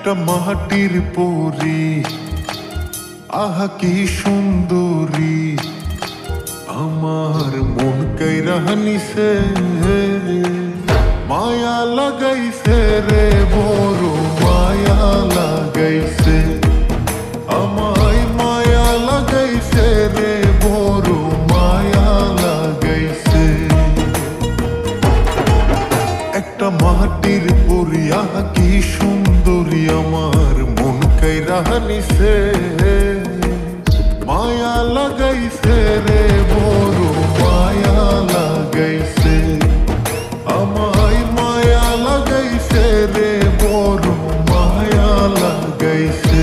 একটা মাটির পরী, আহা কি সুন্দরী, আমার মন কাইরা নিছে, মায়া লাগাইছে রে, বড় মায়া লাগাইছে, আমায় মায়া লাগাইছে রে, বড় মায়া লাগাইছে। একটা মাটির পরী, আহা কি সুন্দরী, আমার মন কাইরা নিছে, মায়া লাগাইছে রে, বড় মায়া লাগাইছে, আমায় মায়া লাগাইছে রে, বড় মায়া লাগাইছে।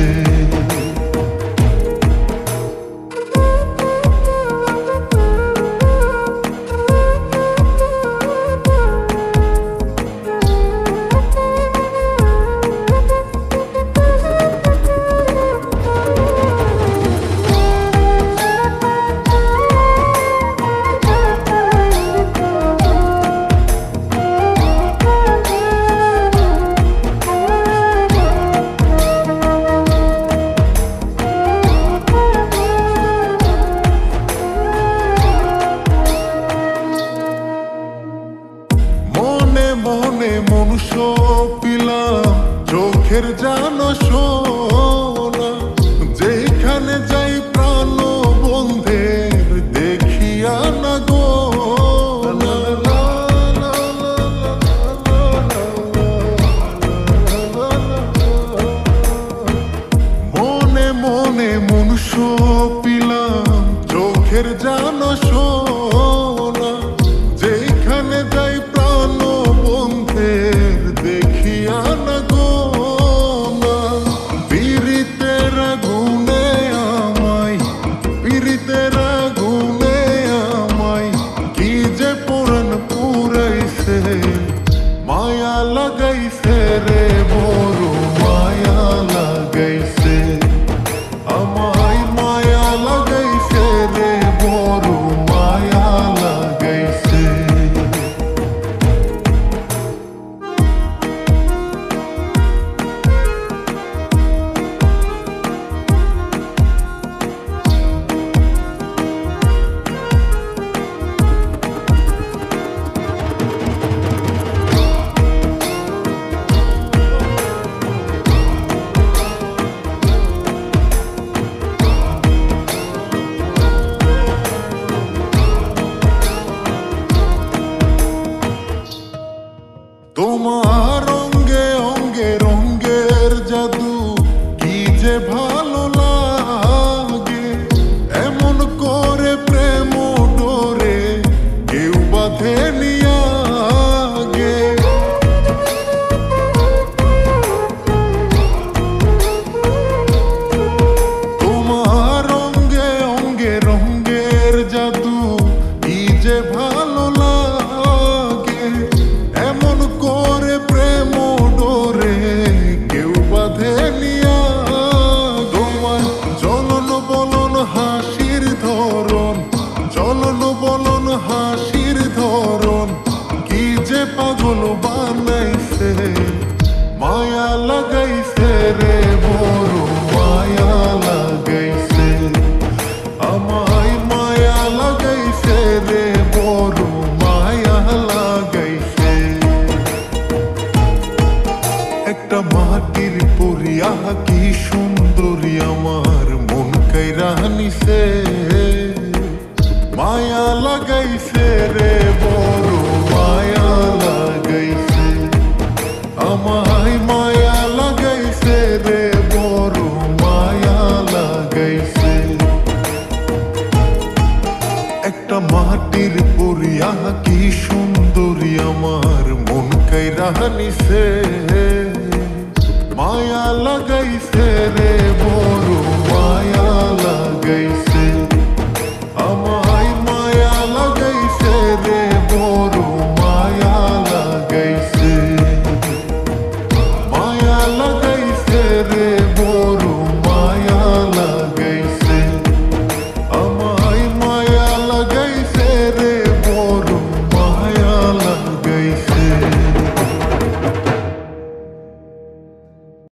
মনে মনুষ্য পিলাম, চোখের জানো সোনা, যেখানে যাই প্রাণ বন্ধের দেখিয়া না গো, মনে মনে মনুষ্য পিলাম, চোখের জানো সোনা, যেখানে যাই প্রাণ বন্ধের দেখিয়া না গো, পীড়িতের গুণে আমায়, পীড়িতের গুণে আমায় কি যে পুরাণ পুরাইছে, মায়া লাগাইছে রে, বড় মায়া লাগাইছে, আমায় মায়া লাগাইছে রে, বড় মায়া লাগাইছে। তোমার অঙ্গে অঙ্গে রঙ্গের জাদু, কি যে ভালো লাগে, এমন করে প্রেম ডোরে কেউ বাঁধে নিয়া গে, তোমার অঙ্গে অঙ্গে রঙ্গের জাদু, কি যে ভালো লাগে, এমন করে প্রেম ডোরে কেউ বাঁধে নিয়া, তোমার চলন বলন হাসির ধরন, চলন বলন হাসির ধরন, কি যে পাগল বানাইছে, মায়া লাগাইছে রে, বড় মায়া লাগাইছে, আমায় মায়া লাগাইছে রে, বড় মায়া লাগাইছে। একটা মাটির পরী, আহা কি সুন্দরী, আমার মন কাইরা নিছে, মায়া লাগাইছে রে, বড় মায়া লাগাইছে, আমায় মায়া লাগাইছে রে, বড় মায়া লাগাইছে। একটা মাটির পরী, আহা কি সুন্দরী, আমার মন কাইরা নিছে, মায়া লাগাইছে রে, বড় মায়া লাগাইছে, আমায় মায়া লাগাইছে রে, বড় মায়া লাগাইছে, মায়া লাগাইছে রে, বড় মায়া লাগাইছে, আমায় মায়া লাগাইছে রে, বড় মায়া লাগাইছে।